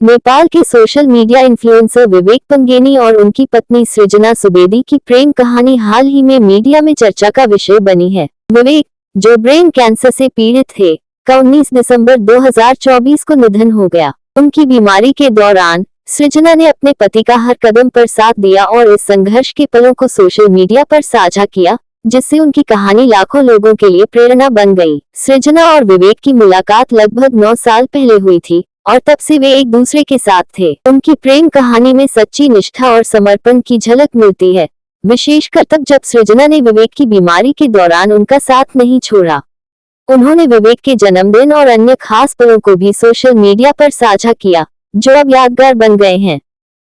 नेपाल के social media influencer विवेक पंगेनी और उनकी पत्नी सृजना सुवेदी की प्रेम कहानी हाल ही में मीडिया में चर्चा का विषय बनी है। विवेक, जो ब्रेन कैंसर से पीड़ित थे, का 19 दिसंबर 2024 को निधन हो गया। उनकी बीमारी के दौरान सृजना ने अपने पति का हर कदम पर साथ दिया और इस संघर्ष के पलों को सोशल मीडिया पर साझा किया, जिससे उनकी कहानी लाखों लोगों के लिए प्रेरणा बन गई। सृजना और विवेक की मुलाकात लगभग 9 साल पहले हुई थी और तब से वे एक दूसरे के साथ थे। उनकी प्रेम कहानी में सच्ची निष्ठा और समर्पण की झलक मिलती है, विशेषकर तब जब सृजना ने विवेक की बीमारी के दौरान उनका साथ नहीं छोड़ा। उन्होंने विवेक के जन्मदिन और अन्य खास पलों को भी सोशल मीडिया पर साझा किया, जो अब यादगार बन गए हैं।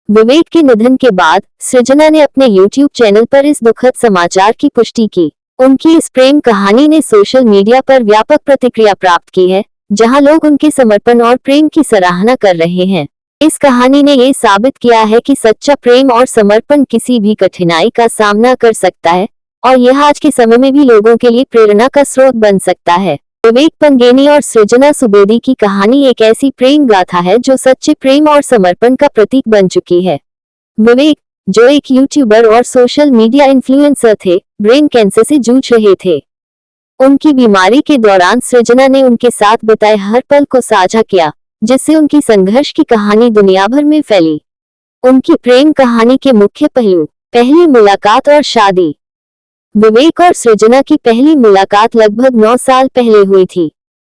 विवेक के निधन के बाद सृजना ने अपने YouTube चैनल पर इस दुखद समाचार की पुष्टि की। उनकी इस प्रेम कहानी ने सोशल मीडिया पर व्यापक प्रतिक्रिया प्राप्त की है, जहां लोग उनके समर्पण और प्रेम की सराहना कर रहे हैं। इस कहानी ने ये साबित किया है कि सच्चा प्रेम और समर्पण किसी भी कठिनाई का सामना कर सकता है और यह आज के समय में भी लोगों के लिए प्रेरणा का स्रोत बन सकता है। विवेक पंगेनी और सृजना सुवेदी की कहानी एक ऐसी प्रेम गाथा है जो सच्चे प्रेम और समर्पण का प्रतीक बन चुकी है। विवेक, जो एक यूट्यूबर और सोशल मीडिया इन्फ्लुएंसर थे, ब्रेन कैंसर से जूझ रहे थे। उनकी बीमारी के दौरान सृजना ने उनके साथ बिताए हर पल को साझा किया, जिससे उनकी संघर्ष की कहानी दुनिया भर में फैली। उनकी प्रेम कहानी के मुख्य पहलू: पहली मुलाकात और शादी। विवेक और सृजना की पहली मुलाकात लगभग 9 साल पहले हुई थी।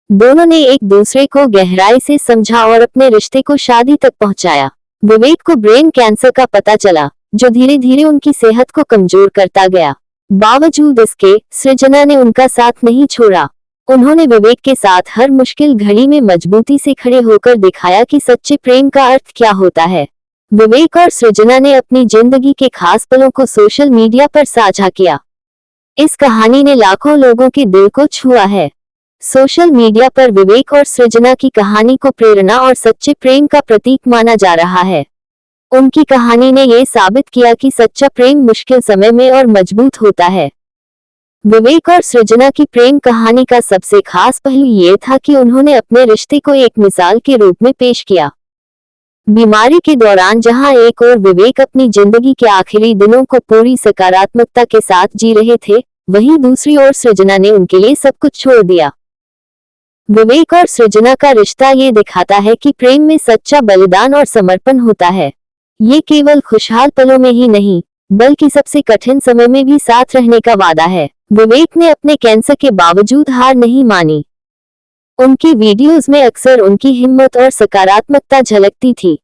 दोनों ने एक दूसरे को गहराई से समझा और अपने रिश्ते को शादी तक पहुंचाया। विवेक को ब्रेन कैंसर का पता चला, जो धीरे धीरे उनकी सेहत को कमजोर करता गया। बावजूद इसके, सृजना ने उनका साथ नहीं छोड़ा। उन्होंने विवेक के साथ हर मुश्किल घड़ी में मजबूती से खड़े होकर दिखाया कि सच्चे प्रेम का अर्थ क्या होता है। विवेक और सृजना ने अपनी जिंदगी के खास पलों को सोशल मीडिया पर साझा किया। इस कहानी ने लाखों लोगों के दिल को छुआ है। सोशल मीडिया पर विवेक और सृजना की कहानी को प्रेरणा और सच्चे प्रेम का प्रतीक माना जा रहा है। उनकी कहानी ने यह साबित किया कि सच्चा प्रेम मुश्किल समय में और मजबूत होता है। विवेक और सृजना की प्रेम कहानी का सबसे खास पहलू ये था कि उन्होंने अपने रिश्ते को एक मिसाल के रूप में पेश किया। बीमारी के दौरान जहां एक और विवेक अपनी जिंदगी के आखिरी दिनों को पूरी सकारात्मकता के साथ जी रहे थे, वहीं दूसरी ओर सृजना ने उनके लिए सब कुछ छोड़ दिया। विवेक और सृजना का रिश्ता ये दिखाता है कि प्रेम में सच्चा बलिदान और समर्पण होता है। ये केवल खुशहाल पलों में ही नहीं, बल्कि सबसे कठिन समय में भी साथ रहने का वादा है। विवेक ने अपने कैंसर के बावजूद हार नहीं मानी। उनकी वीडियोस में अक्सर उनकी हिम्मत और सकारात्मकता झलकती थी।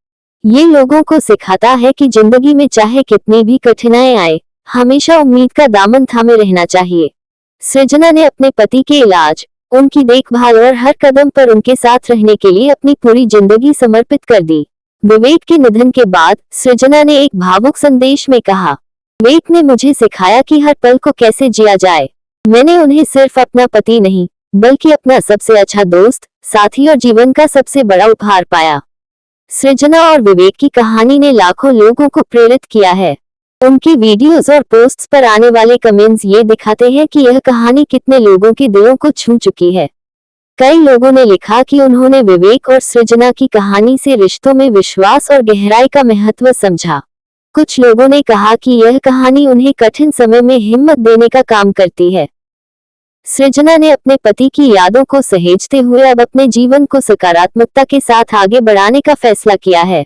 ये लोगों को सिखाता है कि जिंदगी में चाहे कितनी भी कठिनाई आए, हमेशा उम्मीद का दामन थामे रहना चाहिए। सृजना ने अपने पति के इलाज, उनकी देखभाल और हर कदम पर उनके साथ रहने के लिए अपनी पूरी जिंदगी समर्पित कर दी। विवेक के निधन के बाद सृजना ने एक भावुक संदेश में कहा, विवेक ने मुझे सिखाया कि हर पल को कैसे जिया जाए। मैंने उन्हें सिर्फ अपना पति नहीं, बल्कि अपना सबसे अच्छा दोस्त, साथी और जीवन का सबसे बड़ा उपहार पाया। सृजना और विवेक की कहानी ने लाखों लोगों को प्रेरित किया है। उनकी वीडियोस और पोस्ट्स पर आने वाले कमेंट्स ये दिखाते हैं कि यह कहानी कितने लोगों के दिलों को छू चुकी है। कई लोगों ने लिखा कि उन्होंने विवेक और सृजना की कहानी से रिश्तों में विश्वास और गहराई का महत्व समझा। कुछ लोगों ने कहा कि यह कहानी उन्हें कठिन समय में हिम्मत देने का काम करती है। सृजना ने अपने पति की यादों को सहेजते हुए अब अपने जीवन को सकारात्मकता के साथ आगे बढ़ाने का फैसला किया है।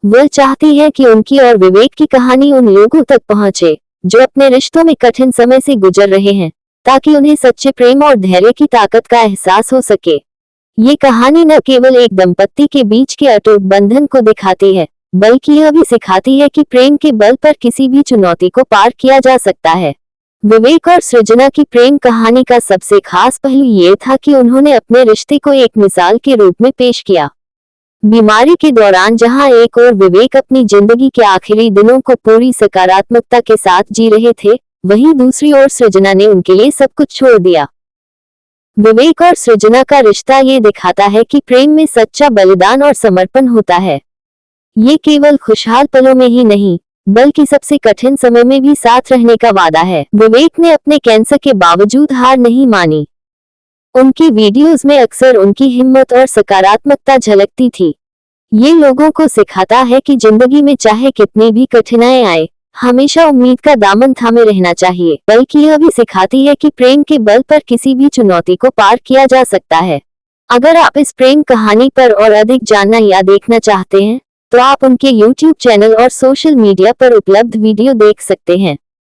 वह चाहती है कि उनकी और विवेक की कहानी उन लोगों तक पहुंचे जो अपने रिश्तों में कठिन समय से गुजर रहे हैं, ताकि उन्हें सच्चे प्रेम और धैर्य की ताकत का एहसास हो सके। ये कहानी न केवल एक दंपत्ति के बीच के अटूट बंधन को दिखाती है, बल्कि यह भी सिखाती है कि प्रेम के बल पर किसी भी चुनौती को पार किया जा सकता है। विवेक और सृजना की प्रेम कहानी का सबसे खास पहलू ये था कि उन्होंने अपने रिश्ते को एक मिसाल के रूप में पेश किया। बीमारी के दौरान जहां एक और विवेक अपनी जिंदगी के आखिरी दिनों को पूरी सकारात्मकता के साथ जी रहे थे, वहीं दूसरी ओर सृजना ने उनके लिए सब कुछ छोड़ दिया। विवेक और सृजना का रिश्ता ये दिखाता है कि प्रेम में सच्चा बलिदान और समर्पण होता है। ये केवल खुशहाल पलों में ही नहीं, बल्कि सबसे कठिन समय में भी साथ रहने का वादा है। विवेक ने अपने कैंसर के बावजूद हार नहीं मानी। उनकी वीडियोस में अक्सर उनकी हिम्मत और सकारात्मकता झलकती थी। ये लोगों को सिखाता है कि जिंदगी में चाहे कितनी भी कठिनाई आए, हमेशा उम्मीद का दामन थामे रहना चाहिए। बल्कि यह भी सिखाती है कि प्रेम के बल पर किसी भी चुनौती को पार किया जा सकता है। अगर आप इस प्रेम कहानी पर और अधिक जानना या देखना चाहते हैं, तो आप उनके YouTube चैनल और सोशल मीडिया पर उपलब्ध वीडियो देख सकते हैं।